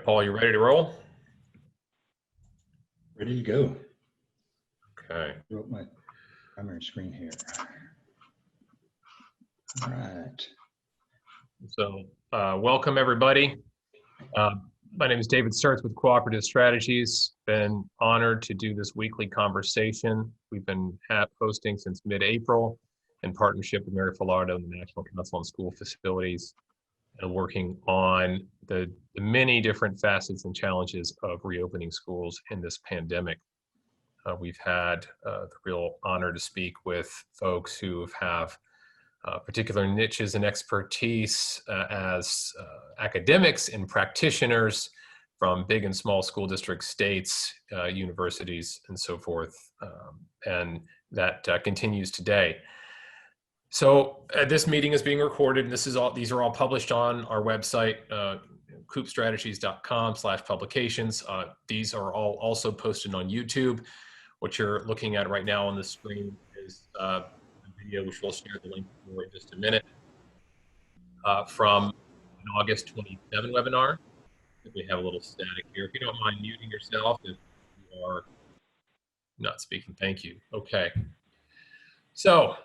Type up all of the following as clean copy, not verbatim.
Paul, you ready to roll? Ready to go. Okay. Throw up my primary screen here. All right. So welcome everybody. My name is David Sturts with Cooperative Strategies. Been honored to do this weekly conversation. We've been hosting since mid-April in partnership with Mary Filardo and the National Council on School Facilities, and working on the many different facets and challenges of reopening schools in this pandemic. We've had the real honor to speak with folks who have particular niches and expertise as academics and practitioners from big and small school districts, states, universities, and so forth. And that continues today. So this meeting is being recorded, and these are all published on our website, coopstrategies.com/publications. These are all also posted on YouTube. What you're looking at right now on the screen is a video, which we'll share the link for in just a minute, from an August 27 webinar. We have a little static here. If you don't mind muting yourself if you are not speaking, thank you. Okay. So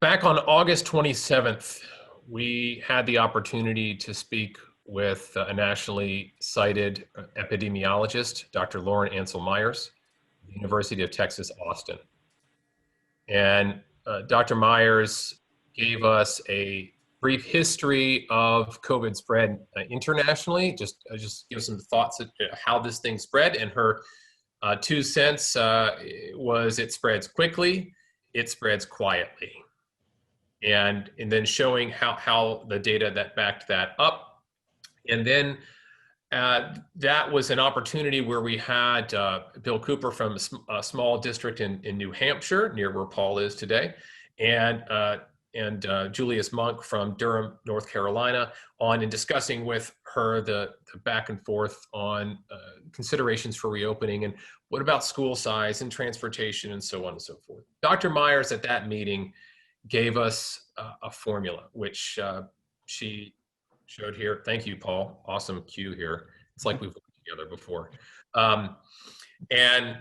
back on August 27th, we had the opportunity to speak with a nationally cited epidemiologist, Dr. Ancel Meyers, University of Texas, Austin. And Dr. Meyers gave us a brief history of COVID spread internationally, just give some thoughts of how this thing spread, and her 2 cents was it spreads quickly, it spreads quietly. And then showing how the data that backed that up. And then that was an opportunity where we had Bill Cooper from a small district in New Hampshire, near where Paul is today, and Julius Monk from Durham, North Carolina, on and discussing with her the back and forth on considerations for reopening and what about school size and transportation and so on and so forth. Dr. Meyers at that meeting gave us a formula, which she showed here. Thank you, Paul. Awesome cue here. It's like we've worked together before. And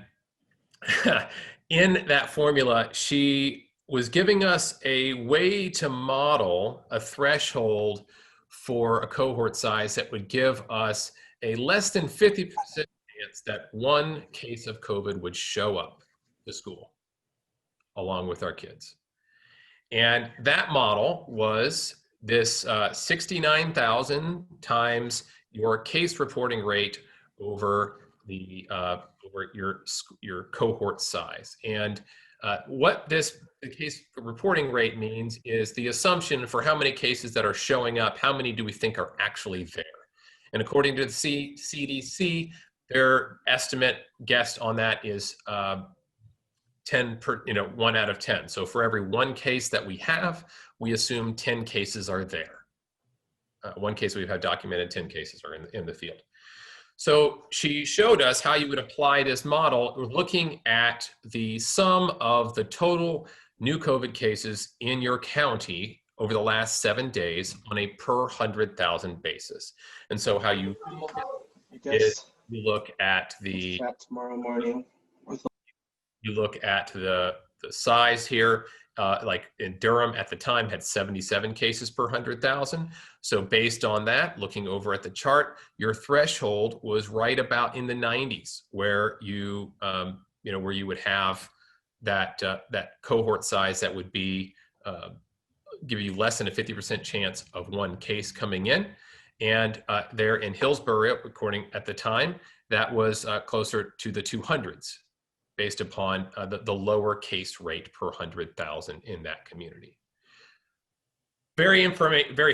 in that formula, she was giving us a way to model a threshold for a cohort size that would give us a less than 50% chance that one case of COVID would show up to school along with our kids. And that model was this 69,000 times your case reporting rate over the over your cohort size. And what the case reporting rate means is the assumption for how many cases that are showing up, how many do we think are actually there? And according to the CDC, their estimate guessed on that is 1 out of 10. So for every one case that we have, we assume 10 cases are there. One case we've had documented, 10 cases are in the field. So she showed us how you would apply this model looking at the sum of the total new COVID cases in your county over the last 7 days on a per 100,000 basis. And so how you look at it is you look at the tomorrow morning. You look at the size here, like in Durham at the time had 77 cases per 100,000. So based on that, looking over at the chart, your threshold was right about in the 90s, where you where you would have that cohort size that would be give you less than a 50% chance of one case coming in. And there in Hillsborough, according at the time, that was closer to the 200s. Based upon the lower case rate per 100,000 in that community. Very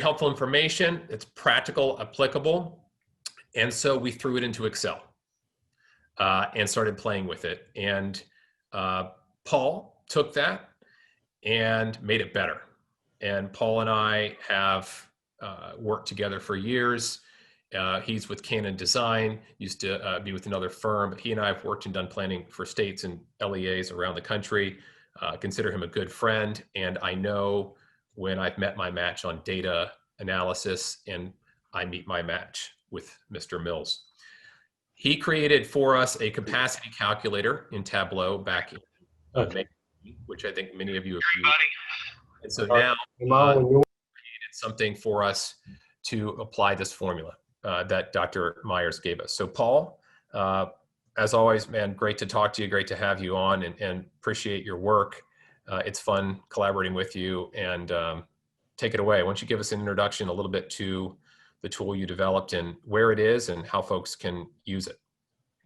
helpful information. It's practical, applicable. And so we threw it into Excel and started playing with it. And Paul took that and made it better. And Paul and I have worked together for years. He's with CannonDesign, used to be with another firm, but he and I have worked and done planning for states and LEAs around the country. Consider him a good friend, and I know when I've met my match on data analysis, and I meet my match with Mr. Mills. He created for us a capacity calculator in Tableau back in May, which I think many of you have used. And so now it's something for us to apply this formula that Dr. Meyers gave us. So Paul, as always, man, great to talk to you. Great to have you on, and appreciate your work. It's fun collaborating with you, and take it away. Why don't you give us an introduction a little bit to the tool you developed and where it is and how folks can use it.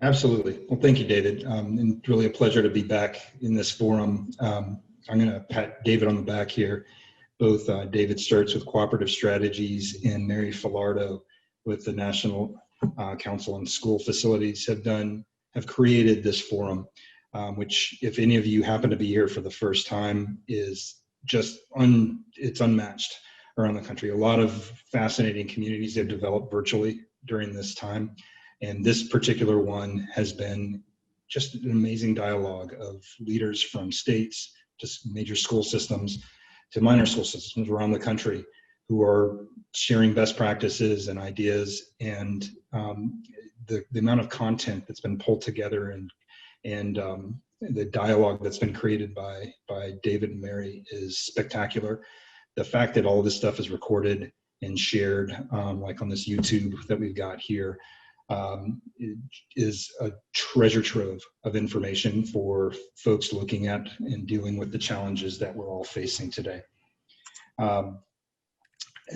Absolutely. Well, thank you, David. And really a pleasure to be back in this forum. I'm going to pat David on the back here. Both David Sturts with Cooperative Strategies and Mary Filardo with the National Council on School Facilities have created this forum, which, if any of you happen to be here for the first time, is just it's unmatched around the country. A lot of fascinating communities have developed virtually during this time. And this particular one has been just an amazing dialogue of leaders from states, just major school systems, to minor school systems around the country who are sharing best practices and ideas, and the amount of content that's been pulled together and the dialogue that's been created by David and Mary is spectacular. The fact that all of this stuff is recorded and shared, like on this YouTube that we've got here, is a treasure trove of information for folks looking at and dealing with the challenges that we're all facing today.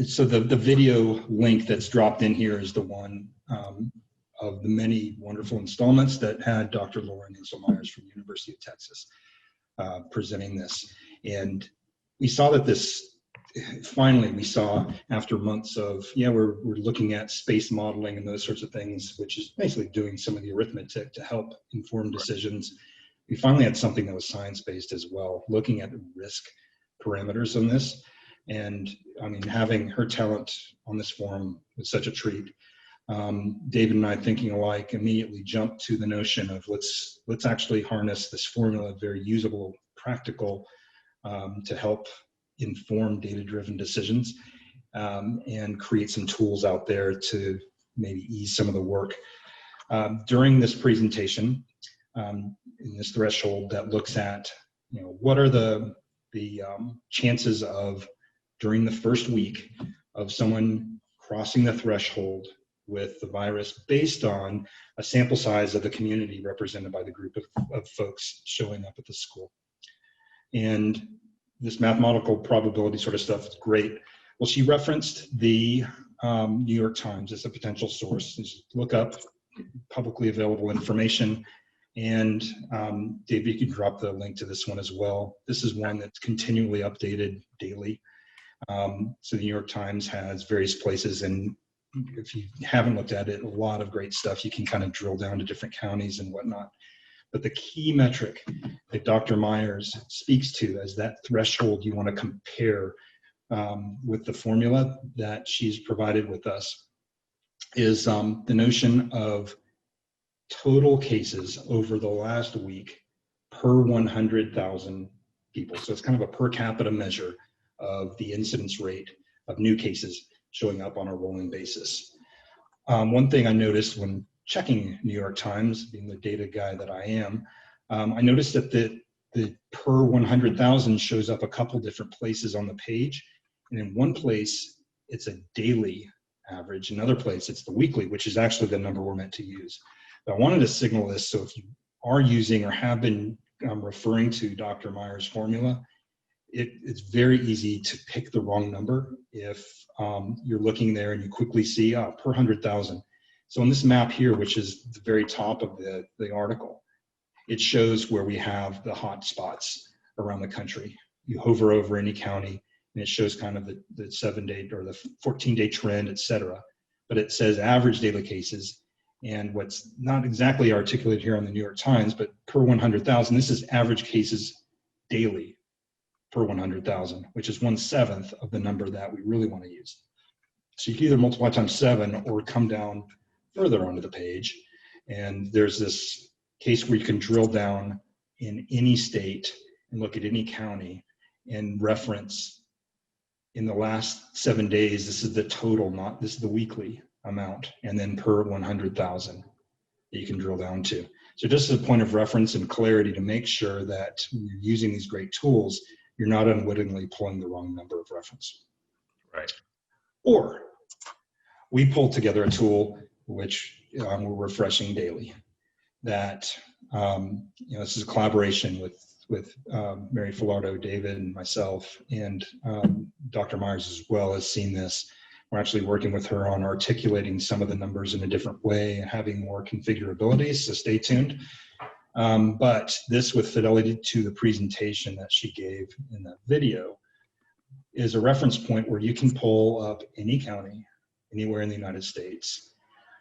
So the video link that's dropped in here is the one of the many wonderful installments that had Dr. Lauren Ancel Meyers from the University of Texas presenting this. And we saw that finally, we saw after months of, we're looking at space modeling and those sorts of things, which is basically doing some of the arithmetic to help inform decisions. We finally had something that was science-based as well, looking at the risk parameters on this. And I mean, having her talent on this forum was such a treat. David and I, thinking alike, immediately jumped to the notion of let's actually harness this formula, very usable, practical, to help inform data-driven decisions, and create some tools out there to maybe ease some of the work. During this presentation, in this threshold that looks at, what are the chances of, during the first week, of someone crossing the threshold with the virus based on a sample size of the community represented by the group of folks showing up at the school. And this mathematical probability sort of stuff is great. Well, she referenced the New York Times as a potential source. Just look up publicly available information. And Dave, you can drop the link to this one as well. This is one that's continually updated daily. So the New York Times has various places, and if you haven't looked at it, a lot of great stuff. You can kind of drill down to different counties and whatnot. But the key metric that Dr. Meyers speaks to as that threshold you want to compare with the formula that she's provided with us is the notion of total cases over the last week per 100,000 people. So it's kind of a per capita measure of the incidence rate of new cases showing up on a rolling basis. One thing I noticed when checking New York Times, being the data guy that I am, I noticed that the per 100,000 shows up a couple different places on the page. And in one place, it's a daily average. Another place, it's the weekly, which is actually the number we're meant to use. But I wanted to signal this, so if you are using or have been referring to Dr. Meyers' formula, it's very easy to pick the wrong number if you're looking there and you quickly see per 100,000. So on this map here, which is the very top of the article, it shows where we have the hot spots around the country. You hover over any county, and it shows kind of the 7-day or the 14-day trend, et cetera. But it says average daily cases. And what's not exactly articulated here on the New York Times, but per 100,000, this is average cases daily per 100,000, which is 1/7 of the number that we really want to use. So you can either multiply times 7 or come down further onto the page. And there's this case where you can drill down in any state and look at any county and reference in the last 7 days, this is the total, this is the weekly amount, and then per 100,000 that you can drill down to. So just as a point of reference and clarity to make sure that when you're using these great tools, you're not unwittingly pulling the wrong number of reference. Right. Or we pulled together a tool which we're refreshing daily. That this is a collaboration with Mary Filardo, David, and myself, and Dr. Meyers as well has seen this. We're actually working with her on articulating some of the numbers in a different way and having more configurability, so stay tuned. But this, with fidelity to the presentation that she gave in that video, is a reference point where you can pull up any county, anywhere in the United States,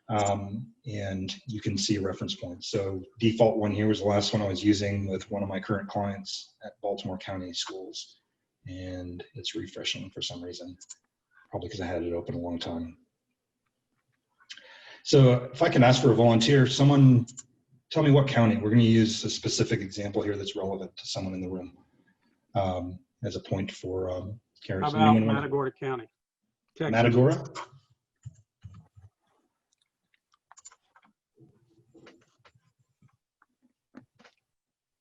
and you can see a reference point. So default one here was the last one I was using with one of my current clients at Baltimore County Schools, and it's refreshing for some reason, probably because I had it open a long time. So if I can ask for a volunteer, someone tell me what county. We're going to use a specific example here that's relevant to someone in the room as a point for How about Matagorda County? Texas. Matagorda?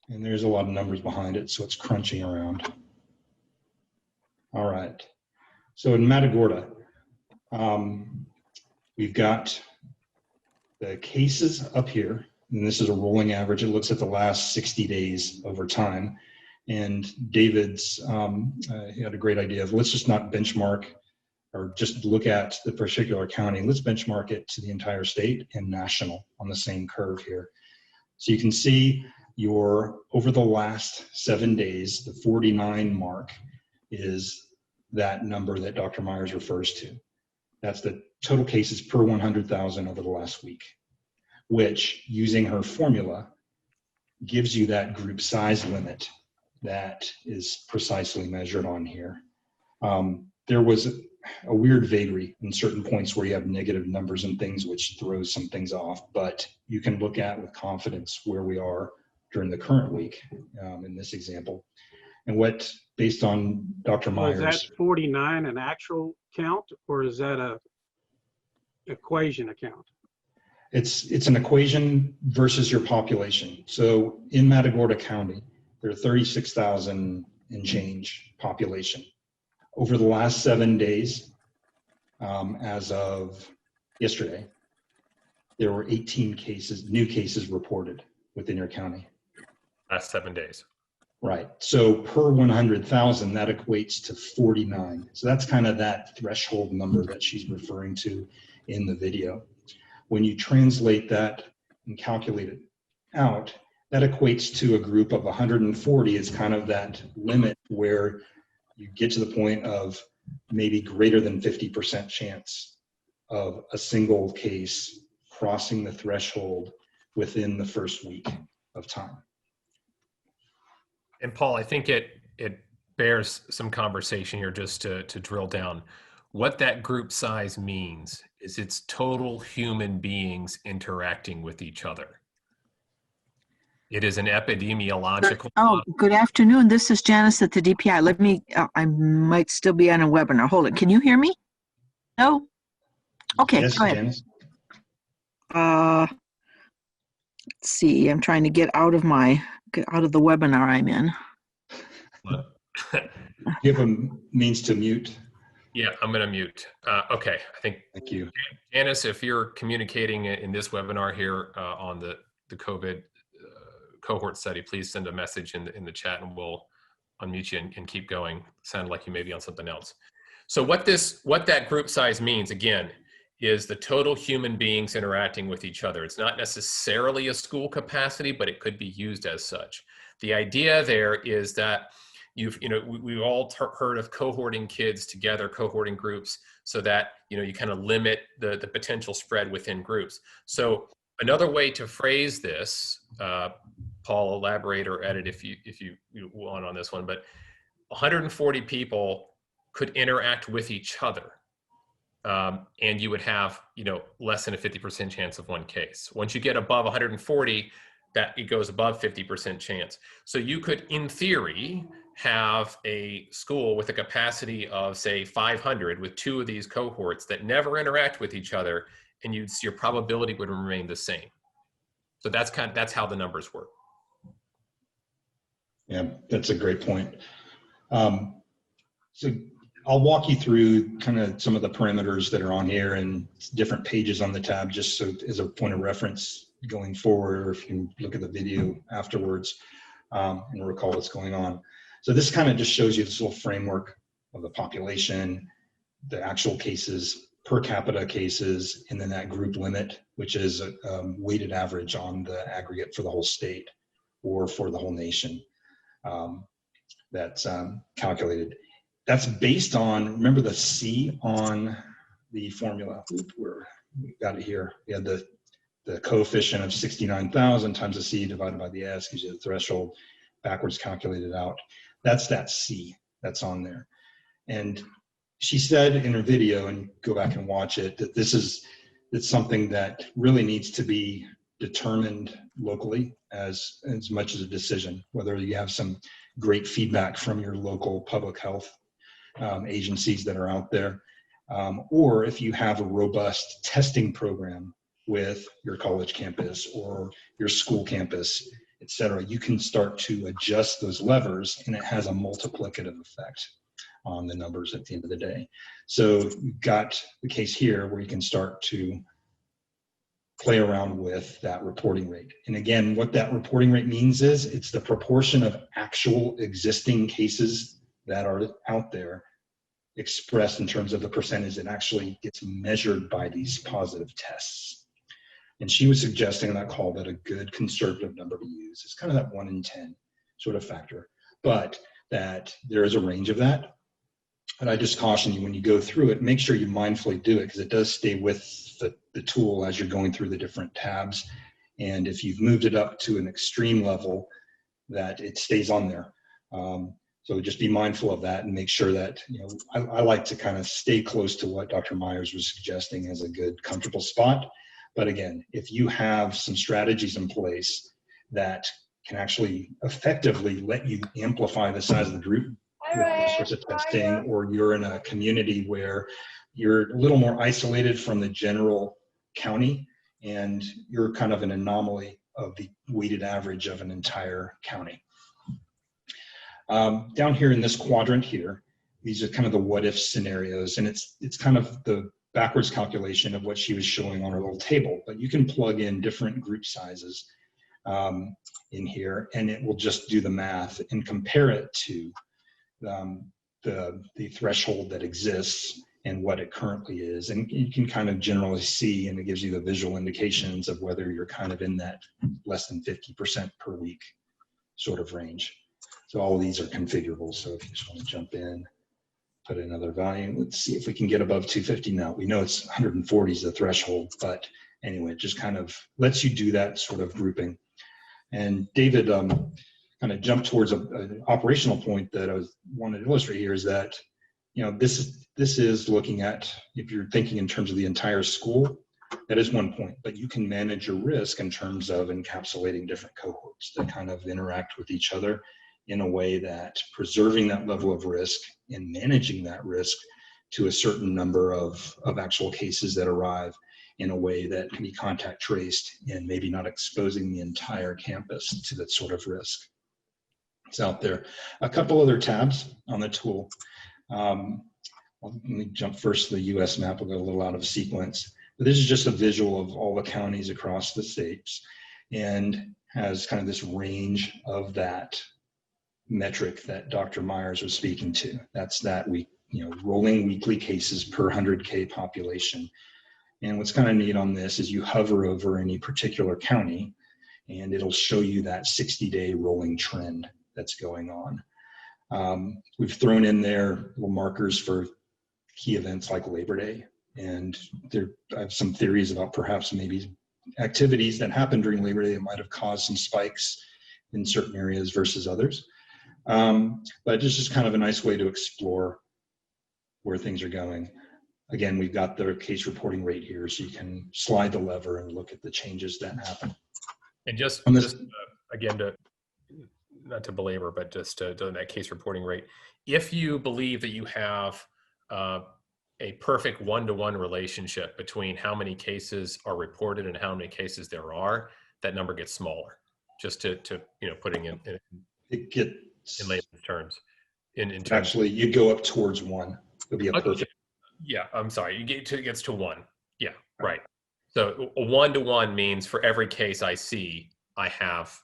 And there's a lot of numbers behind it, so it's crunching around. All right. So in Matagorda, we've got the cases up here, and this is a rolling average. It looks at the last 60 days over time. And David's, he had a great idea of, let's just not benchmark or just look at the particular county. Let's benchmark it to the entire state and national on the same curve here. So you can see over the last 7 days, the 49 mark is that number that Dr. Meyers refers to. That's the total cases per 100,000 over the last week, which, using her formula, gives you that group size limit that is precisely measured on here. There was a weird vagary in certain points where you have negative numbers and things, which throws some things off, but you can look at with confidence where we are during the current week in this example. And what, based on Dr. Meyers. Is that 49 an actual count, or is that a equation account? It's an equation versus your population. So in Matagorda County, there are 36,000 and change population. Over the last 7 days, as of yesterday, there were 18 cases, new cases reported within your county. Last 7 days. Right. So per 100,000, that equates to 49. So that's kind of that threshold number that she's referring to in the video. When you translate that and calculate it out, that equates to a group of 140 is kind of that limit where you get to the point of maybe greater than 50% chance of a single case crossing the threshold within the first week of time. And Paul, I think it bears some conversation here just to drill down. What that group size means is it's total human beings interacting with each other. It is an epidemiological. Good afternoon. This is Janice at the DPI. Let me, I might still be on a webinar. Hold it. Can you hear me? No? Okay, yes, go ahead. Janice. Let's see. I'm trying to get out of the webinar I'm in. You have a means to mute? Yeah, I'm going to mute. Okay, I think. Thank you. Janice, if you're communicating in this webinar here on the COVID cohort study, please send a message in the chat and we'll unmute you and keep going. Sounded like you may be on something else. So what that group size means, again, is the total human beings interacting with each other. It's not necessarily a school capacity, but it could be used as such. The idea there is that we've all heard of cohorting kids together, cohorting groups, so that you kind of limit the potential spread within groups. So another way to phrase this, Paul, elaborate or edit if you want on this one, but 140 people could interact with each other. And you would have, less than a 50% chance of one case. Once you get above 140, that it goes above 50% chance. So you could, in theory, have a school with a capacity of, say, 500 with 2 of these cohorts that never interact with each other, and your probability would remain the same. So that's how the numbers work. Yeah, that's a great point. So I'll walk you through kind of some of the parameters that are on here and different pages on the tab, just so as a point of reference going forward, or if you look at the video afterwards and recall what's going on. So this kind of just shows you this little framework of the population, the actual cases, per capita cases, and then that group limit, which is a weighted average on the aggregate for the whole state or for the whole nation. That's calculated. That's based on, remember the C on the formula. We got it here. We had the coefficient of 69,000 times the C divided by the S gives you the threshold, backwards calculated out. That's that C that's on there. And she said in her video, and go back and watch it, that it's something that really needs to be determined locally as much as a decision, whether you have some great feedback from your local public health agencies that are out there, or if you have a robust testing program with your college campus or your school campus, et cetera, you can start to adjust those levers, and it has a multiplicative effect on the numbers at the end of the day. So you've got the case here where you can start to play around with that reporting rate. And again, what that reporting rate means is it's the proportion of actual existing cases that are out there expressed in terms of the percentage that actually gets measured by these positive tests. And she was suggesting on that call that a good conservative number to use is kind of that 1 in 10 sort of factor, but that there is a range of that. And I just caution you, when you go through it, make sure you mindfully do it, because it does stay with the tool as you're going through the different tabs. And if you've moved it up to an extreme level, that it stays on there. So just be mindful of that and make sure that, you know, I like to kind of stay close to what Dr. Meyers was suggesting as a good, comfortable spot. But again, if you have some strategies in place that can actually effectively let you amplify the size of the group with those sorts of testing, or you're in a community where you're a little more isolated from the general county and you're kind of an anomaly of the weighted average of an entire county. Down here in this quadrant here, these are kind of the what if scenarios, and it's kind of the backwards calculation of what she was showing on her little table, but you can plug in different group sizes in here, and it will just do the math and compare it to the threshold that exists and what it currently is. And you can kind of generally see, and it gives you the visual indications of whether you're kind of in that less than 50% per week sort of range. So all of these are configurable. So if you just want to jump in, put another value, let's see if we can get above 250 now. We know it's 140 is the threshold, but anyway, it just kind of lets you do that sort of grouping. And David kind of jumped towards an operational point that I wanted to illustrate here, is that, you know, this is looking at, if you're thinking in terms of the entire school, that is one point, but you can manage your risk in terms of encapsulating different cohorts that kind of interact with each other in a way that preserving that level of risk and managing that risk to a certain number of actual cases that arrive in a way that can be contact traced and maybe not exposing the entire campus to that sort of risk. It's out there. A couple other tabs on the tool. Let me jump first to the US map. We'll go a little out of sequence. But this is just a visual of all the counties across the states, and has kind of this range of that metric that Dr. Meyers was speaking to. That's that rolling weekly cases per 100K population. And what's kind of neat on this is you hover over any particular county and it'll show you that 60-day rolling trend that's going on. We've thrown in there little markers for key events like Labor Day. And I have some theories about perhaps maybe activities that happened during Labor Day that might have caused some spikes in certain areas versus others. But it's just kind of a nice way to explore where things are going. Again, we've got the case reporting rate here, so you can slide the lever and look at the changes that happen. And just again, not to belabor, but just to that case reporting rate. If you believe that you have a perfect one-to-one relationship between how many cases are reported and how many cases there are, that number gets smaller. Just to putting in It gets in layman's terms. In terms actually, you go up towards 1. It'll be a okay, perfect. yeah, I'm sorry. It gets to 1. Yeah, right. So a 1-to-1 means for every case I see, I have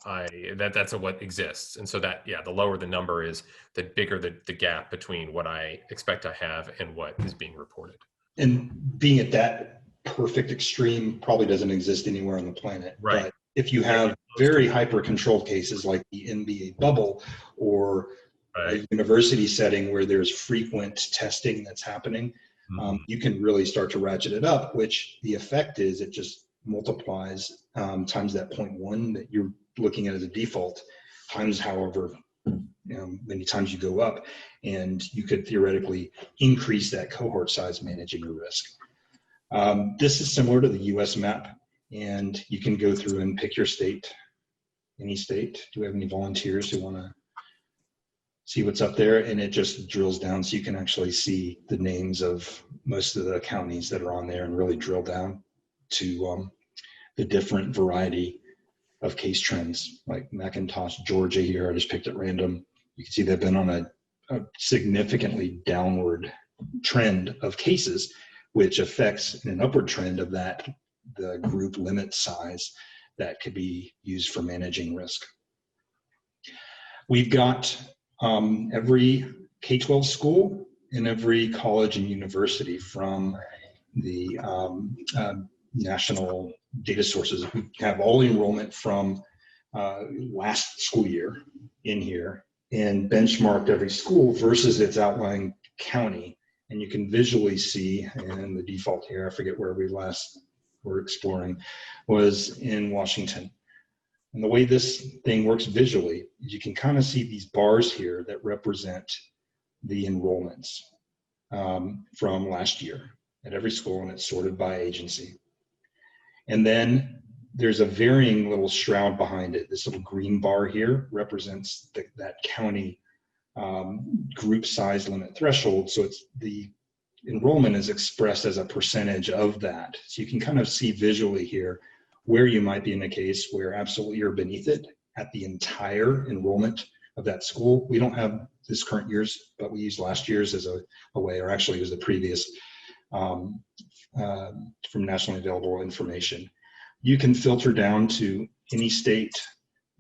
that's what exists. And so that, yeah, the lower the number is, the bigger the gap between what I expect I have and what is being reported. And being at that perfect extreme probably doesn't exist anywhere on the planet. Right. But if you have very hyper-controlled cases like the NBA bubble, or a university setting where there's frequent testing that's happening, you can really start to ratchet it up, which the effect is it just multiplies times that 0.1 that you're looking at as a default, times however many times you go up, and you could theoretically increase that cohort size managing your risk. This is similar to the US map, and you can go through and pick your state, any state. Do we have any volunteers who want to see what's up there? And it just drills down so you can actually see the names of most of the counties that are on there and really drill down to the different variety of case trends. Like McIntosh, Georgia here, I just picked at random. You can see they've been on a significantly downward trend of cases, which affects an upward trend of the group limit size that could be used for managing risk. We've got every K-12 school and every college and university from the national data sources. We have all the enrollment from last school year in here, and benchmarked every school versus its outlying county. And you can visually see, and the default here, I forget where we last were exploring, was in Washington. And the way this thing works visually, you can kind of see these bars here that represent the enrollments from last year at every school, and it's sorted by agency. And then there's a varying little shroud behind it. This little green bar here represents that county group size limit threshold. So it's the enrollment is expressed as a percentage of that. So you can kind of see visually here where you might be in a case where absolutely you're beneath it at the entire enrollment of that school. We don't have this current year's, but we used last year's as a way, or actually it was the previous from nationally available information. You can filter down to any state,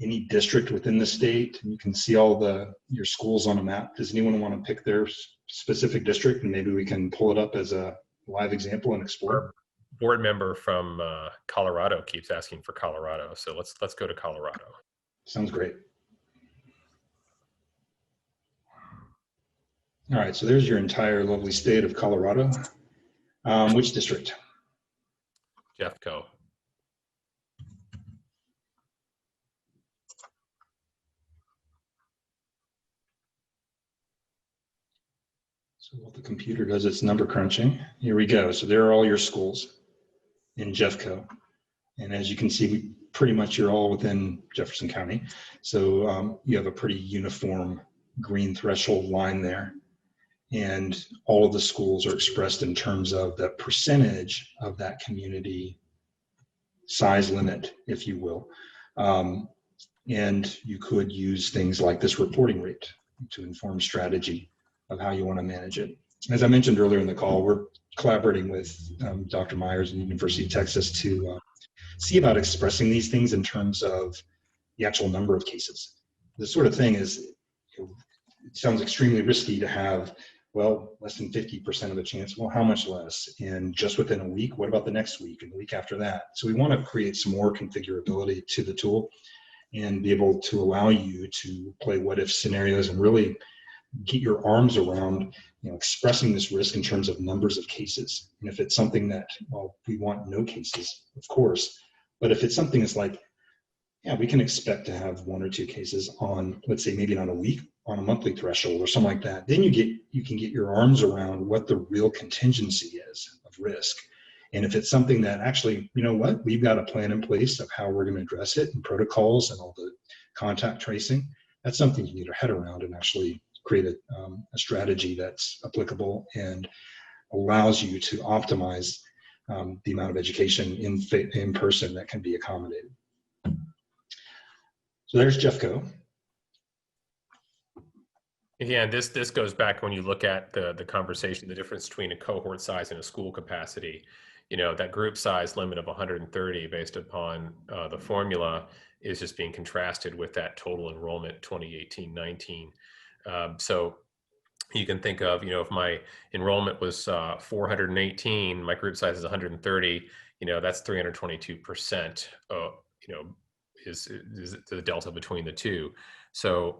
any district within the state, and you can see all your schools on a map. Does anyone want to pick their specific district, and maybe we can pull it up as a live example and explore? Board member from Colorado keeps asking for Colorado, so let's go to Colorado. Sounds great. All right, so there's your entire lovely state of Colorado. Which district? Jeffco. So what the computer does, it's number crunching. Here we go. So there are all your schools in Jeffco. And as you can see, pretty much you're all within Jefferson County. So you have a pretty uniform green threshold line there. And all of the schools are expressed in terms of the percentage of that community size limit, if you will. And you could use things like this reporting rate to inform strategy of how you want to manage it. As I mentioned earlier in the call, we're collaborating with Dr. Meyers and the University of Texas to see about expressing these things in terms of the actual number of cases. This sort of thing is, it sounds extremely risky to have, well, less than 50% of a chance. Well, how much less? And just within a week, what about the next week and the week after that? So we want to create some more configurability to the tool and be able to allow you to play what if scenarios and really get your arms around, expressing this risk in terms of numbers of cases. And if it's something that, well, we want no cases, of course, but if it's something that's like, yeah, we can expect to have 1 or 2 cases on, let's say, maybe not a week, on a monthly threshold or something like that, then you can get your arms around what the real contingency is of risk. And if it's something that actually, you know what, we've got a plan in place of how we're going to address it and protocols and all the contact tracing, that's something you need your head around and actually create a strategy that's applicable and allows you to optimize the amount of education in person that can be accommodated. So there's Jeffco. Again, this goes back when you look at the conversation, the difference between a cohort size and a school capacity. You know, that group size limit of 130 based upon the formula is just being contrasted with that total enrollment 2018-19. So you can think of, you know, if my enrollment was 418, my group size is 130, you know, that's 322%, you know, is the delta between the two. So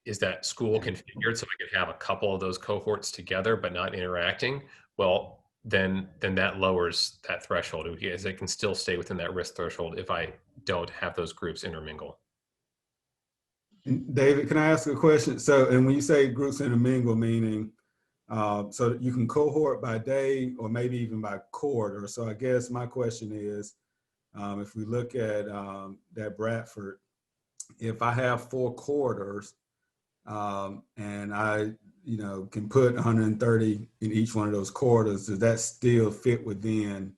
is that school configured so I could have a couple of those cohorts together but not interacting? Well, then that lowers that threshold, because it can still stay within that risk threshold if I don't have those groups intermingle. David, can I ask a question? So, and when you say groups intermingle, meaning, so you can cohort by day or maybe even by quarter. So I guess my question is, if we look at that Bradford, if I have 4 quarters and I, you know, can put 130 in each one of those quarters, does that still fit within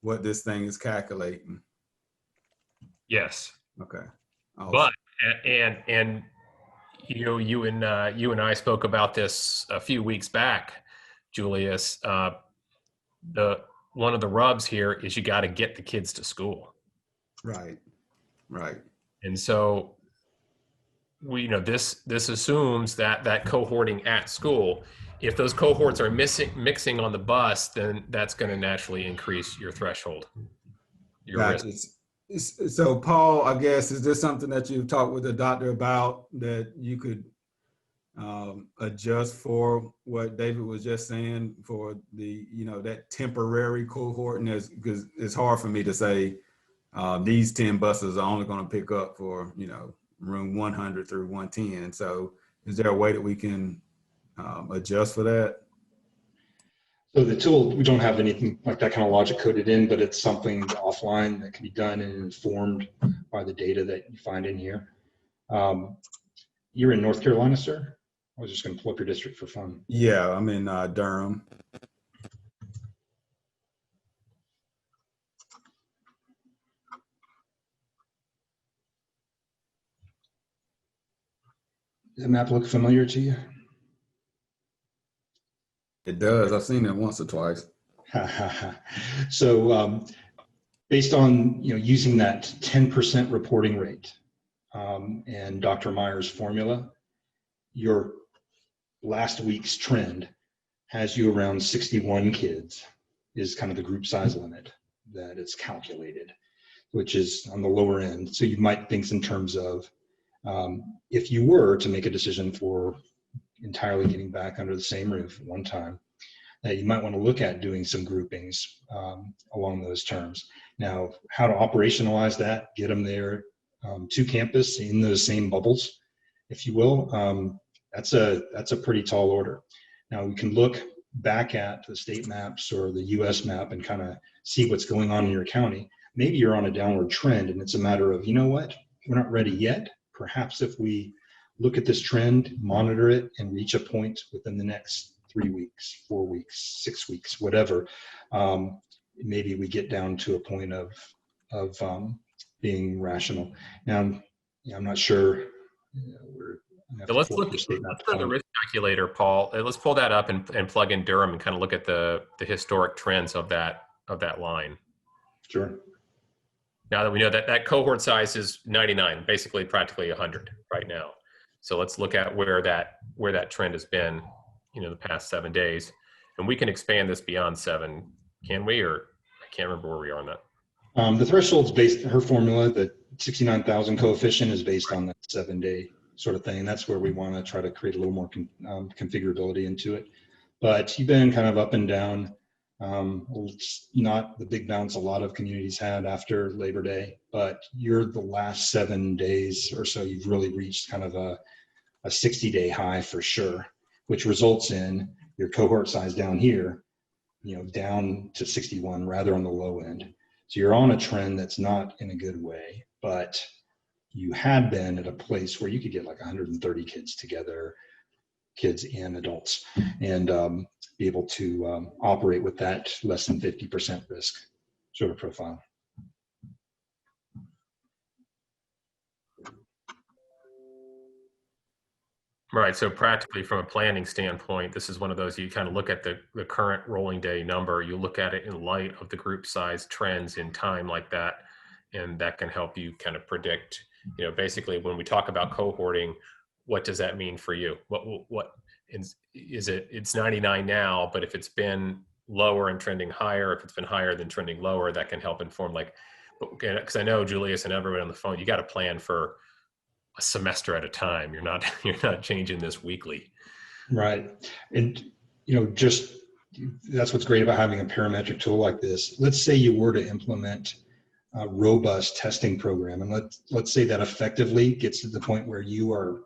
what this thing is calculating? Yes. Okay. Awesome. But and you know, you and I spoke about this a few weeks back, Julius. One of the rubs here is you got to get the kids to school. Right. Right. And so you know, this assumes that cohorting at school, if those cohorts are mixing on the bus, then that's going to naturally increase your threshold, your Gotcha. risk. So Paul, I guess, is this something that you've talked with the doctor about, that you could adjust for what David was just saying for the, you know, that temporary cohort? And because it's hard for me to say these 10 buses are only going to pick up for, you know, room 100 through 110. So is there a way that we can adjust for that? So the tool, we don't have anything like that kind of logic coded in, but it's something offline that can be done and informed by the data that you find in here. You're in North Carolina, sir? I was just going to pull up your district for fun. Yeah, I'm in Durham. Does the map look familiar to you? It does. I've seen it once or twice. So based on, you know, using that 10% reporting rate and Dr. Meyers' formula, your last week's trend has you around 61 kids is kind of the group size limit that it's calculated, which is on the lower end. So you might think in terms of if you were to make a decision for entirely getting back under the same roof at one time, that you might want to look at doing some groupings along those terms. Now, how to operationalize that, get them there to campus in those same bubbles, if you will, that's a pretty tall order. Now, we can look back at the state maps or the US map and kind of see what's going on in your county. Maybe you're on a downward trend and it's a matter of, you know what, we're not ready yet. Perhaps if we look at this trend, monitor it, and reach a point within the next 3 weeks, 4 weeks, 6 weeks, whatever, maybe we get down to a point of being rational. Now, I'm not sure. So let's look at the risk calculator, Paul. Let's pull that up and plug in Durham and kind of look at the historic trends of that line. Sure. Now that we know that cohort size is 99, basically practically 100 right now. So let's look at where that trend has been, you know, the past 7 days, and we can expand this beyond 7, can we? Or I can't remember where we are on that. The threshold's based, her formula, the 69,000 coefficient is based on that 7-day sort of thing. And that's where we want to try to create a little more configurability into it. But you've been kind of up and down. It's not the big bounce a lot of communities had after Labor Day, but you're the last 7 days or so, you've really reached kind of a 60-day high for sure, which results in your cohort size down here, you know, down to 61 rather on the low end. So you're on a trend that's not in a good way, but you had been at a place where you could get like 130 kids together, kids and adults, and be able to operate with that less than 50% risk sort of profile. Right. So practically from a planning standpoint, this is one of those, you kind of look at the current rolling day number, you look at it in light of the group size trends in time like that. And that can help you kind of predict, you know, basically when we talk about cohorting, what does that mean for you? What is it? It's 99 now, but if it's been lower and trending higher, if it's been higher than trending lower, that can help inform, like, because I know Julius and everyone on the phone, you got to plan for a semester at a time. You're not changing this weekly. Right. And, you know, just that's what's great about having a parametric tool like this. Let's say you were to implement a robust testing program, and let's say that effectively gets to the point where you are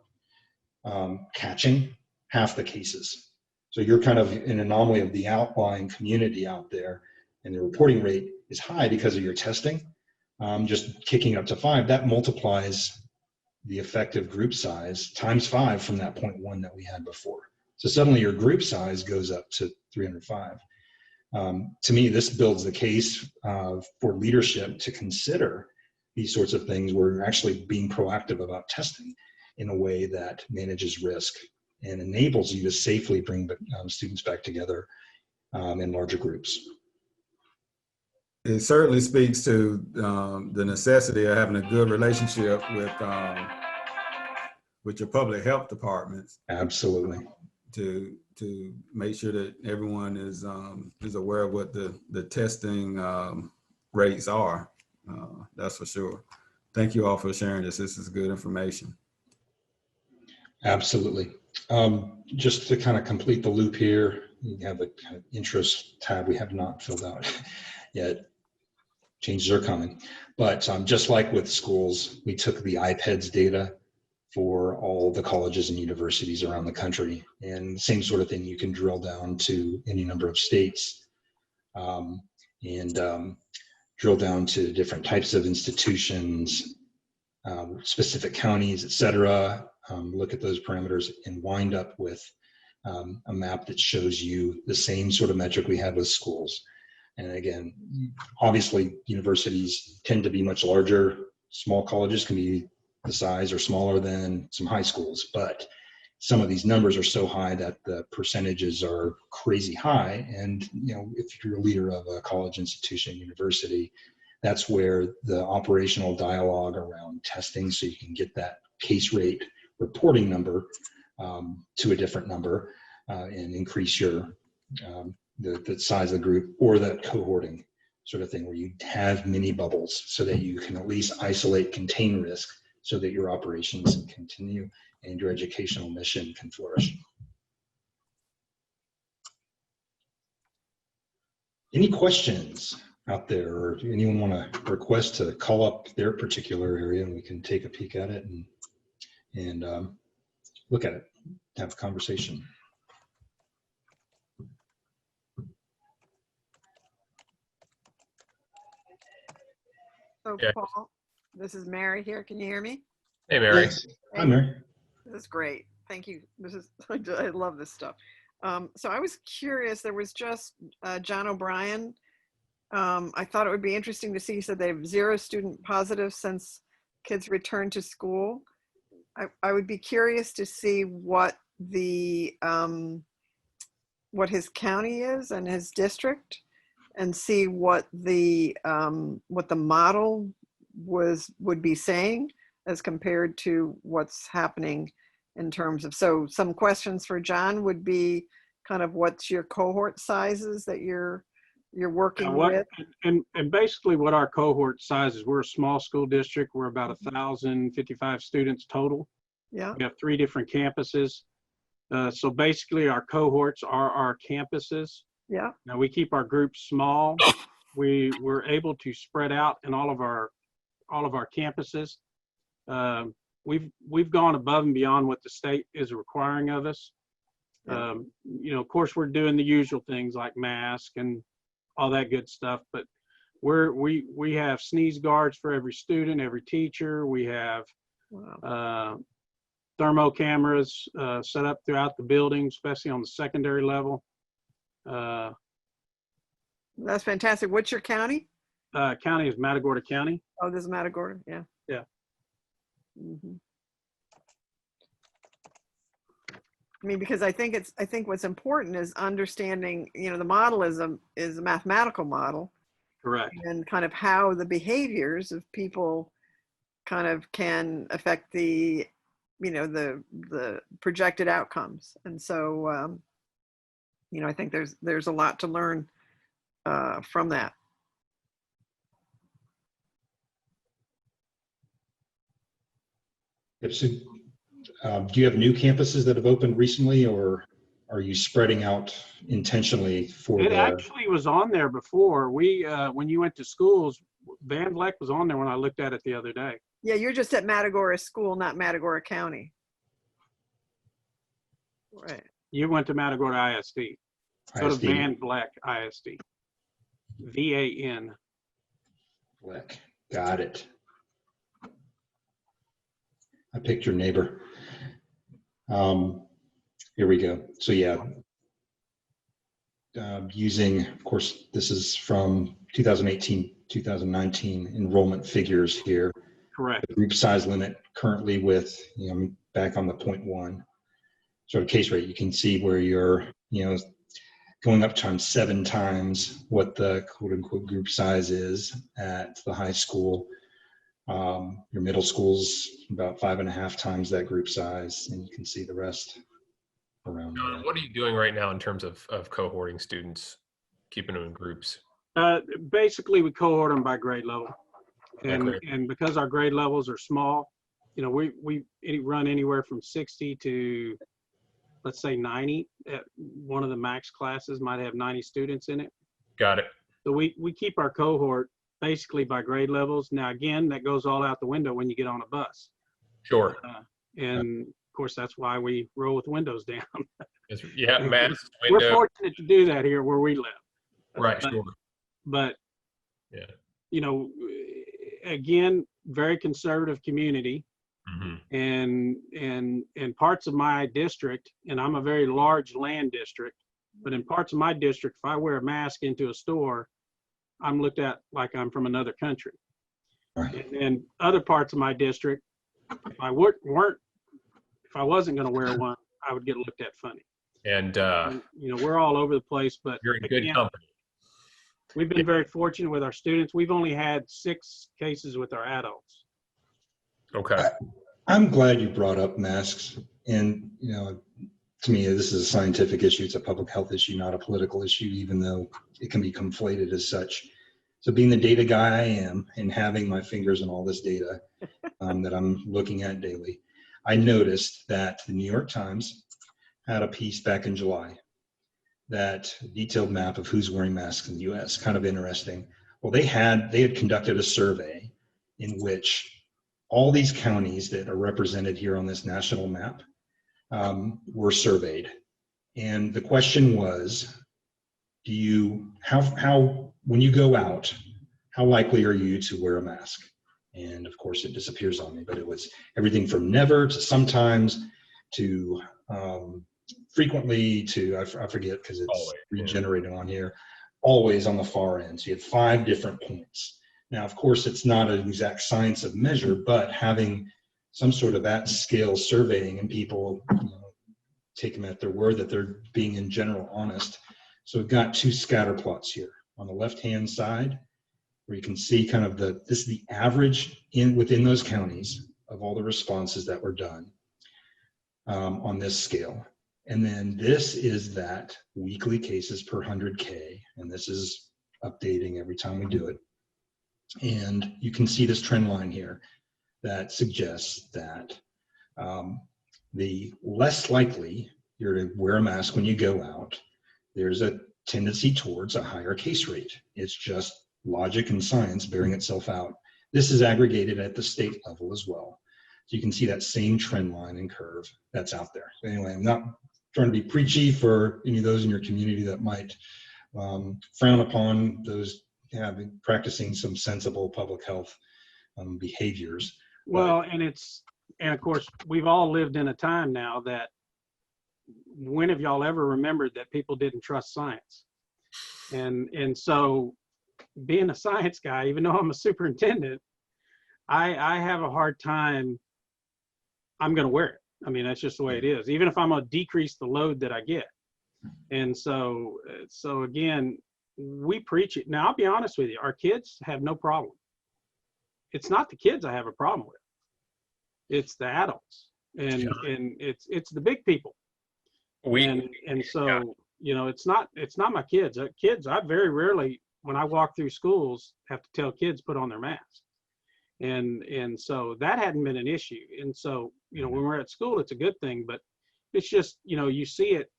catching half the cases. So you're kind of an anomaly of the outlying community out there, and the reporting rate is high because of your testing. Just kicking up to 5, that multiplies the effective group size times 5 from that 0.1 that we had before. So suddenly your group size goes up to 305. To me, this builds the case for leadership to consider these sorts of things where you're actually being proactive about testing in a way that manages risk and enables you to safely bring students back together in larger groups. It certainly speaks to the necessity of having a good relationship with your public health departments. Absolutely. To make sure that everyone is aware of what the testing rates are. That's for sure. Thank you all for sharing this. This is good information. Absolutely. Just to kind of complete the loop here, you have a kind of interest tab we have not filled out yet. Changes are coming. But just like with schools, we took the IPEDS data for all the colleges and universities around the country, and same sort of thing, you can drill down to any number of states and drill down to different types of institutions, specific counties, et cetera. Look at those parameters and wind up with a map that shows you the same sort of metric we had with schools. And again, obviously universities tend to be much larger. Small colleges can be the size or smaller than some high schools, but some of these numbers are so high that the percentages are crazy high. And, you know, if you're a leader of a college institution, university, that's where the operational dialogue around testing, so you can get that case rate reporting number to a different number and increase your the size of the group, or that cohorting sort of thing where you have mini bubbles so that you can at least isolate, contain risk so that your operations can continue and your educational mission can flourish. Any questions out there, or anyone want to request to call up their particular area and we can take a peek at it and look at it, have a conversation. So Yeah. Paul, this is Mary here. Can you hear me? Hey, Mary. Yes. Hi, Mary. This is great. Thank you. This is, I love this stuff. So I was curious, there was just John O'Brien. I thought it would be interesting to see, he said they have 0 student positives since kids returned to school. I would be curious to see what the, what his county is and his district, and see what the model would be saying as compared to what's happening in terms of, so some questions for John would be kind of what's your cohort sizes that you're working with? And basically what our cohort sizes, we're a small school district. We're about 1,055 students total. Yeah. We have 3 different campuses. So basically our cohorts are our campuses. Yeah. Now we keep our groups small. We're able to spread out in all of our campuses. We've gone above and beyond what the state is requiring of us. You know, of course, we're doing the usual things like mask and all that good stuff, but we have sneeze guards for every student, every teacher. We have Wow. thermo cameras set up throughout the building, especially on the secondary level. That's fantastic. What's your county? County is Matagorda County. Oh, this is Matagorda. Yeah. Yeah. Mm-hmm. I mean, because I think what's important is understanding, the model is a mathematical model. Correct. And kind of how the behaviors of people kind of can affect the projected outcomes. And so, I think there's a lot to learn from that. So, do you have new campuses that have opened recently, or are you spreading out intentionally for It actually was on there before. When you went to schools, Van Vleck was on there when I looked at it the other day. Yeah, you're just at Matagorda School, not Matagorda County. Right. You went to Matagorda ISD. Go to ISD? Van Vleck ISD. VAN. Vleck. Got it. I picked your neighbor. Here we go. So yeah, using, of course, this is from 2018, 2019 enrollment figures here. Correct. The group size limit currently with, back on the 0.1 sort of case rate, you can see where you're, going up times 7 times what the quote unquote group size is at the high school. Your middle school's about 5.5 times that group size, and you can see the rest around there. What are you doing right now in terms of cohorting students, keeping them in groups? Basically, we cohort them by grade level. Okay. And because our grade levels are small, we run anywhere from 60 to, let's say, 90. One of the max classes might have 90 students in it. Got it. So we keep our cohort basically by grade levels. Now, again, that goes all out the window when you get on a bus. Sure. And of course, that's why we roll with windows down. Yeah, mask, We're window. fortunate to do that here where we live. Right, sure. But, Yeah. Again, very conservative community. Mm-hmm. And parts of my district, and I'm a very large land district, but in parts of my district, if I wear a mask into a store, I'm looked at like I'm from another country. Right. And in other parts of my district, if I wasn't going to wear one, I would get looked at funny. And we're all over the place, but you're in good company. We've been very fortunate with our students. We've only had 6 cases with our adults. Okay. I'm glad you brought up masks. And, to me, this is a scientific issue. It's a public health issue, not a political issue, even though it can be conflated as such. So being the data guy I am and having my fingers in all this data that I'm looking at daily, I noticed that the New York Times had a piece back in July, that detailed map of who's wearing masks in the US, kind of interesting. Well, they had conducted a survey in which all these counties that are represented here on this national map were surveyed. And the question was, when you go out, how likely are you to wear a mask? And of course it disappears on me, but it was everything from never to sometimes to frequently to, I forget because it's Always, regenerated on here, always on the far end. So you had 5 different points. Now, of course, it's not an exact science of measure, but having some sort of at scale surveying and people take them at their word that they're being in general honest. So we've got 2 scatter plots here on the left-hand side, where you can see kind of this is the average within those counties of all the responses that were done on this scale. And then this is that weekly cases per 100K, and this is updating every time we do it. And you can see this trend line here that suggests that the less likely you're to wear a mask when you go out, there's a tendency towards a higher case rate. It's just logic and science bearing itself out. This is aggregated at the state level as well. So you can see that same trend line and curve that's out there. So anyway, I'm not trying to be preachy for any of those in your community that might frown upon those practicing some sensible public health behaviors. Well, and of course, we've all lived in a time now that, when have y'all ever remembered that people didn't trust science? And so, being a science guy, even though I'm a superintendent, I have a hard time. I'm going to wear it. I mean, that's just the way it is, even if I'm going to decrease the load that I get. And so again, we preach it. Now, I'll be honest with you, our kids have no problem. It's not the kids I have a problem with. It's the adults, and it's the big people. And so, you know, it's not my kids. Kids, I very rarely, when I walk through schools, have to tell kids put on their masks. And so that hadn't been an issue. And so, you know, when we're at school, it's a good thing, but it's just, you know, you see it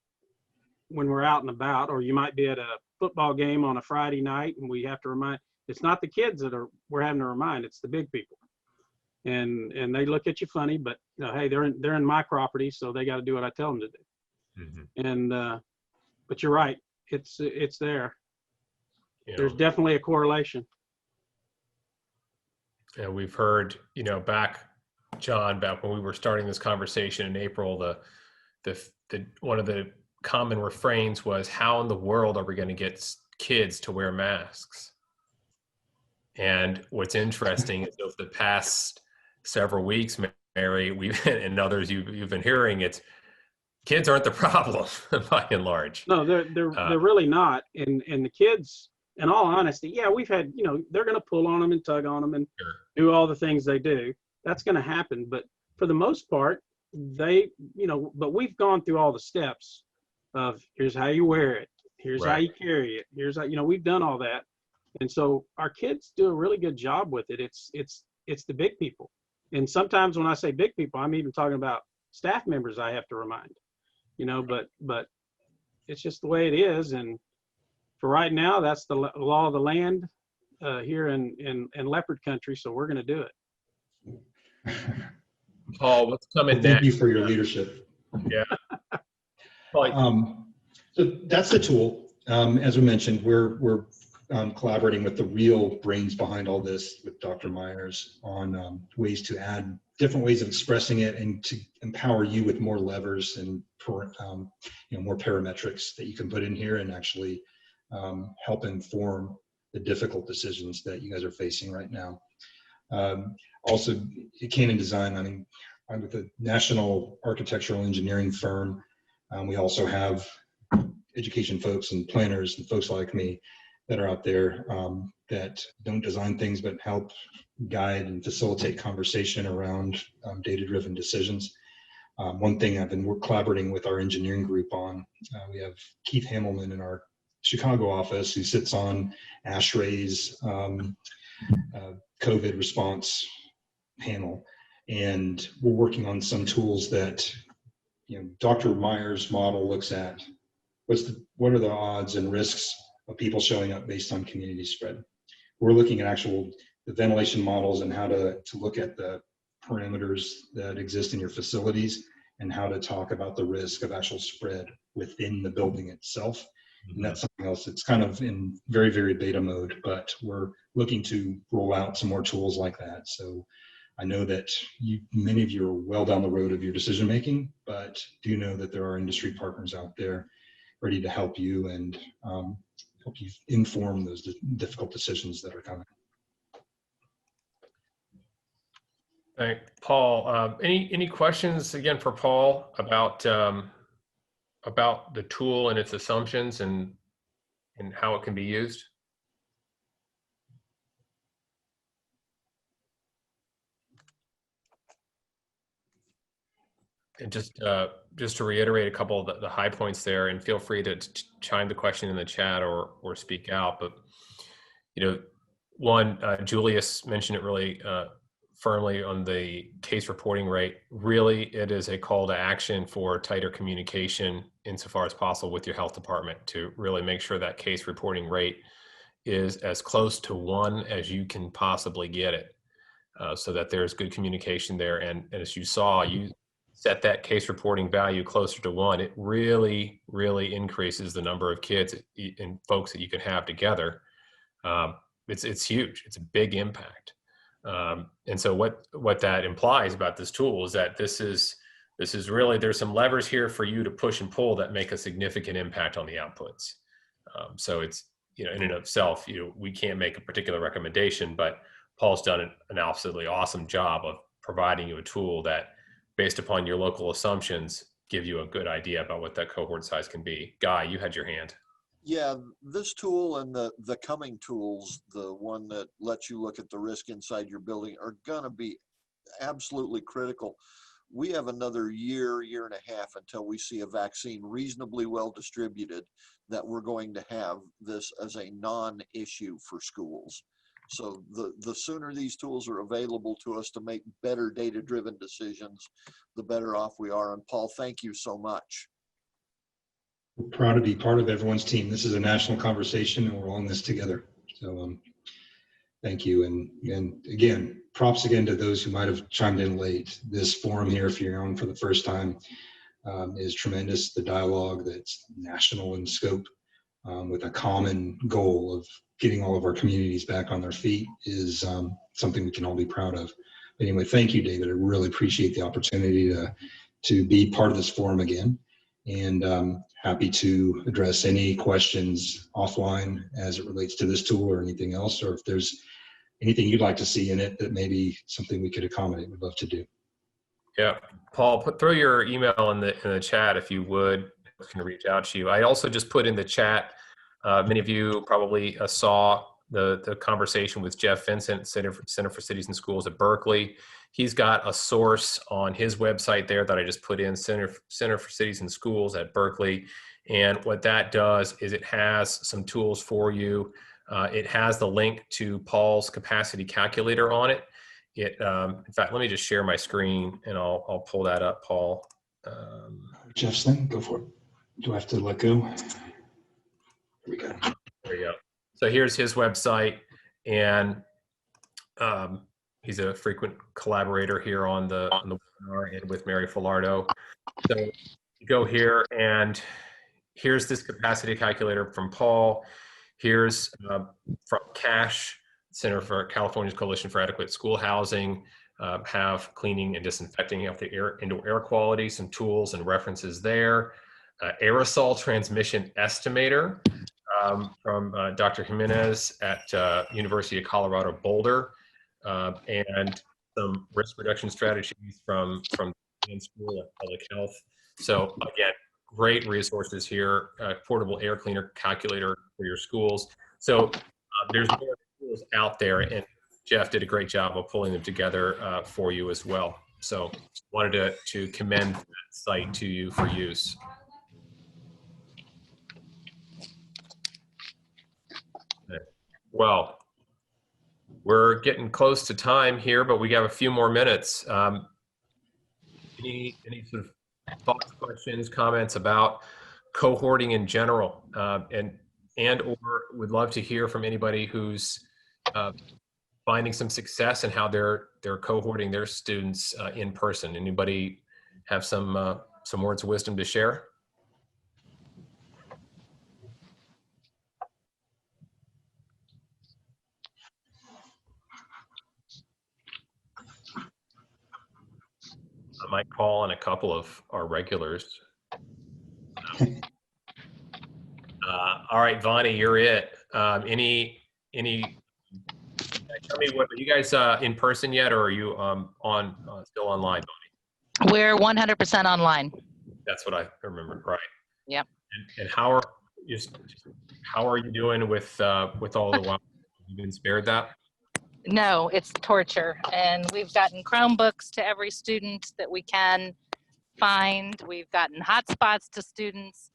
when we're out and about, or you might be at a football game on a Friday night, and we have to remind, it's not the kids we're having to remind, it's the big people. And they look at you funny, but you know, hey, they're in my property, so they got to do what I tell them to do. Mm-hmm. And but you're right, it's there. You know, there's definitely a correlation. And we've heard, you know, back when we were starting this conversation in April, the one of the common refrains was, how in the world are we going to get kids to wear masks? And what's interesting is, over the past several weeks, Mary, and others you've been hearing, it's kids aren't the problem by and large. No, they're really not. And the kids, in all honesty, yeah, we've had, you know, they're going to pull on them and tug on them and do all the things they do. That's going to happen. But for the most part, they, you know, but we've gone through all the steps of, here's how you wear it, here's how you carry it, here's how, you know, we've done all that. And so our kids do a really good job with it. It's the big people. And sometimes when I say big people, I'm even talking about staff members I have to remind, you know, but it's just the way it is. And for right now, that's the law of the land here in leopard country. So we're going to do it. Paul, what's coming next? Thank you for your leadership. Yeah. So that's the tool. As we mentioned, we're collaborating with the real brains behind all this, with Dr. Meyers, on ways to add different ways of expressing it and to empower you with more levers and more parametrics that you can put in here and actually help inform the difficult decisions that you guys are facing right now. Also, at CannonDesign, I mean, I'm with a national architectural engineering firm. We also have education folks and planners and folks like me that are out there that don't design things but help guide and facilitate conversation around data-driven decisions. One thing we're collaborating with our engineering group on, we have Keith Hamelman in our Chicago office who sits on ASHRAE's COVID response panel, and we're working on some tools that, you know, Dr. Meyers' model looks at what are the odds and risks of people showing up based on community spread. We're looking at the ventilation models and how to look at the parameters that exist in your facilities and how to talk about the risk of actual spread within the building itself. And that's something else that's kind of in very, very beta mode, but we're looking to roll out some more tools like that. So I know that many of you are well down the road of your decision making, but do know that there are industry partners out there ready to help you and help you inform those difficult decisions that are coming. Thank Paul. Any questions again for Paul about the tool and its assumptions and how it can be used? And just to reiterate a couple of the high points there, and feel free to chime the question in the chat or speak out. But, you know, one, Julius mentioned it really firmly on the case reporting rate. Really, it is a call to action for tighter communication insofar as possible with your health department to really make sure that case reporting rate is as close to 1 as you can possibly get it, so that there's good communication there. And as you saw, you set that case reporting value closer to 1, it really, really increases the number of kids and folks that you can have together It's huge. It's a big impact. And so what that implies about this tool is that this is really, there's some levers here for you to push and pull that make a significant impact on the outputs. So it's, in and of itself, we can't make a particular recommendation, but Paul's done an absolutely awesome job of providing you a tool that, based upon your local assumptions, give you a good idea about what that cohort size can be. Guy, you had your hand. Yeah, this tool and the coming tools, the one that lets you look at the risk inside your building, are going to be absolutely critical. We have another year and a half until we see a vaccine reasonably well distributed that we're going to have this as a non-issue for schools. So the sooner these tools are available to us to make better data-driven decisions, the better off we are. And Paul, thank you so much. We're proud to be part of everyone's team. This is a national conversation, and we're all in this together. So thank you. And again, props again to those who might have chimed in late. This forum here, if you're on for the first time, is tremendous. The dialogue that's national in scope, with a common goal of getting all of our communities back on their feet, is something we can all be proud of. Anyway, thank you, David. I really appreciate the opportunity to be part of this forum again. And happy to address any questions offline as it relates to this tool or anything else, or if there's anything you'd like to see in it that may be something we could accommodate, we'd love to do. Yeah, Paul, throw your email in the chat if you would. I can reach out to you. I also just put in the chat. Many of you probably saw the conversation with Jeff Vincent, Center for Cities and Schools at Berkeley. He's got a source on his website there that I just put in, Center for Cities and Schools at Berkeley. And what that does is it has some tools for you. It has the link to Paul's capacity calculator on it. In fact, let me just share my screen and I'll pull that up, Paul. Jeff's thing, go for it. Do I have to let go? Here we go. There you go. So here's his website, and he's a frequent collaborator here on the webinar and with Mary Filardo. So you go here, and here's this capacity calculator from Paul. Here's from CASH, Center for California's Coalition for Adequate School Housing, have cleaning and disinfecting of the indoor air quality, some tools and references there. Aerosol transmission estimator from Dr. Jimenez at University of Colorado Boulder, and some risk reduction strategies from the School of Public Health. So again, great resources here, portable air cleaner calculator for your schools. So there's more tools out there, and Jeff did a great job of pulling them together for you as well. So wanted to commend that site to you for use. Well, we're getting close to time here, but we have a few more minutes. Any sort of thoughts, questions, comments about cohorting in general, and or would love to hear from anybody who's finding some success in how they're cohorting their students in person. Anybody have some words of wisdom to share? I might call on a couple of our regulars. All right, Vonnie, you're it. Any? Tell me, what are you guys in person yet, or are you still online, Vonnie? We're 100% online. That's what I remember, right? Yep. And how are you doing with all the wild? Have you been spared that? No, it's torture. And we've gotten Chromebooks to every student that we can find. We've gotten hotspots to students.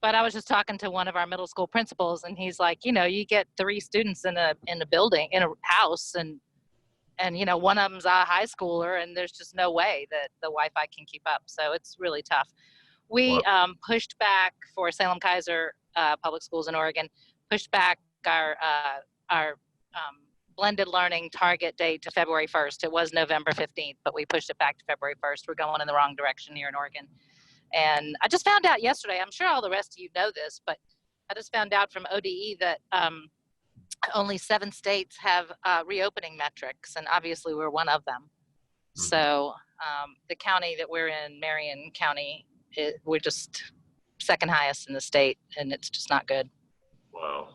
But I was just talking to one of our middle school principals, and he's like, you get 3 students in a building, in a house, and one of them's a high schooler, and there's just no way that the Wi-Fi can keep up. So it's really tough. We pushed back for Salem Kaiser Public Schools in Oregon, pushed back our blended learning target date to February 1st. It was November 15th, but we pushed it back to February 1st. We're going in the wrong direction here in Oregon. And I just found out yesterday, I'm sure all the rest of you know this, but I just found out from ODE that only 7 states have reopening metrics, and obviously we're one of them. So the county that we're in, Marion County, we're just second highest in the state, and it's just not good. Wow.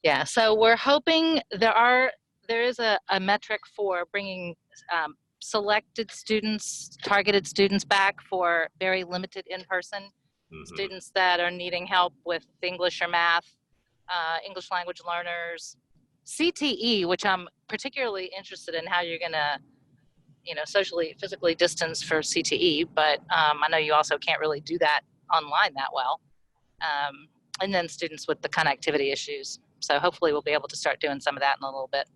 Yeah, so we're hoping there is a metric for bringing selected students, targeted students back for very limited in-person students that are needing help with English or math, English language learners, CTE, which I'm particularly interested in how you're gonna, socially, physically distance for CTE, but I know you also can't really do that online that well. And then students with the connectivity issues. So hopefully we'll be able to start doing some of that in a little bit.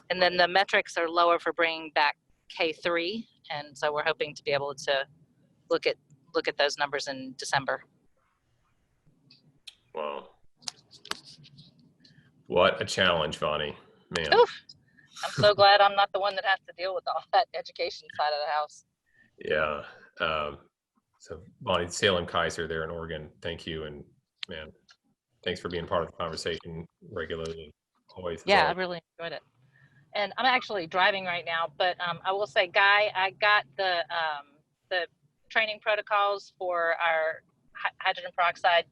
And then the metrics are lower for bringing back K3. And so we're hoping to be able to look at those numbers in December. Wow. What a challenge, Vonnie, man. Oof. I'm so glad I'm not the one that has to deal with all that education side of the house. Yeah. So Vonnie Salem-Kaiser there in Oregon, thank you. And man, thanks for being part of the conversation regularly. Always. Yeah, I really enjoyed it. And I'm actually driving right now, but I will say, Guy, I got the training protocols for our hydrogen peroxide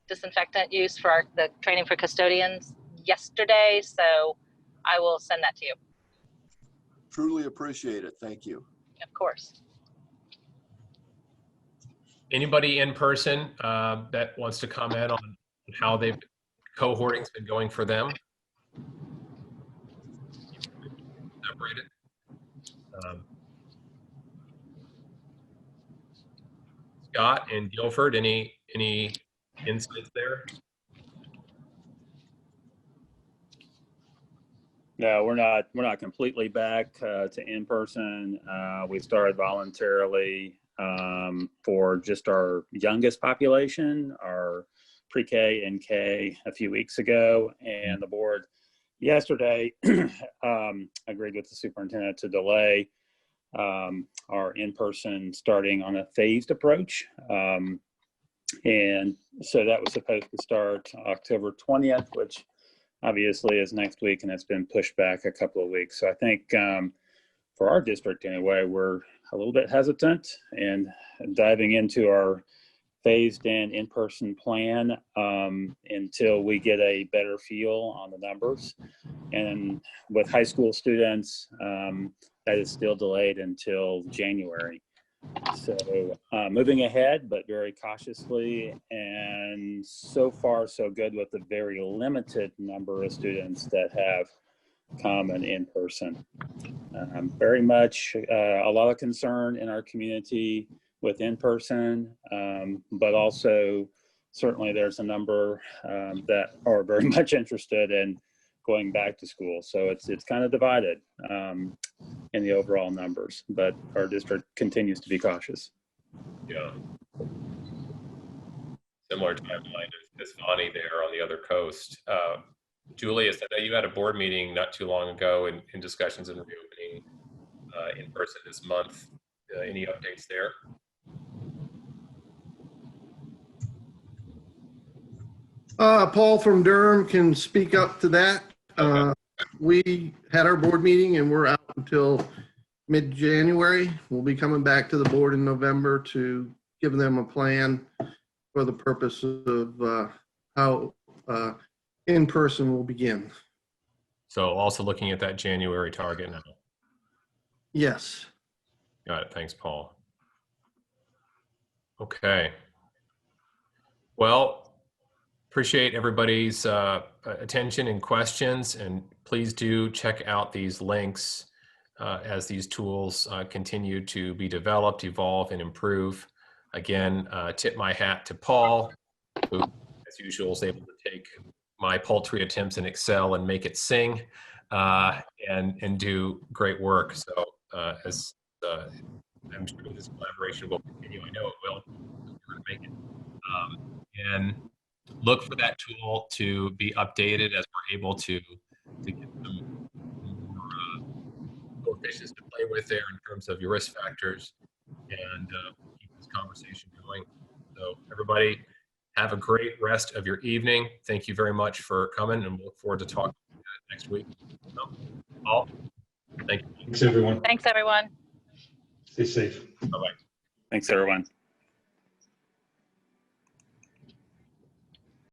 disinfectant use for the training for custodians yesterday. So I will send that to you. Truly appreciate it. Thank you. Of course. Anybody in person that wants to comment on how cohorting's been going for them? Separated. Scott and Guilford, any insights there? No, we're not completely back to in person. We started voluntarily for just our youngest population, our pre-K and K, a few weeks ago, and the board yesterday agreed with the superintendent to delay our in-person starting on a phased approach. And so that was supposed to start October 20th, which obviously is next week, and it's been pushed back a couple of weeks. So I think for our district anyway, we're a little bit hesitant and diving into our phased in-person plan until we get a better feel on the numbers. And with high school students, that is still delayed until January. So moving ahead, but very cautiously, and so far so good with the very limited number of students that have come in person. Very much a lot of concern in our community with in-person, but also certainly there's a number that are very much interested in going back to school. So it's kind of divided in the overall numbers, but our district continues to be cautious. Yeah. Similar timeline as Vonnie there on the other coast. Julius, I know you had a board meeting not too long ago in discussions in reopening in person this month. Any updates there? Paul from Durham can speak up to that. Okay. We had our board meeting and we're out until mid-January. We'll be coming back to the board in November to give them a plan for the purpose of how in-person will begin. So also looking at that January target now. Yes. Got it. Thanks, Paul. Okay. Well, appreciate everybody's attention and questions, and please do check out these links as these tools continue to be developed, evolve, and improve. Again, tip my hat to Paul, who, as usual, is able to take my paltry attempts in Excel and make it sing and do great work. So as I'm sure this collaboration will continue, I know it will. We're going to make it. And look for that tool to be updated as we're able to get some more coefficients to play with there in terms of your risk factors and keep this conversation going. So everybody, have a great rest of your evening. Thank you very much for coming, and we look forward to talking next week. So, all, thank you. Thanks, everyone. Thanks, everyone. Stay safe. Bye-bye. Thanks, everyone.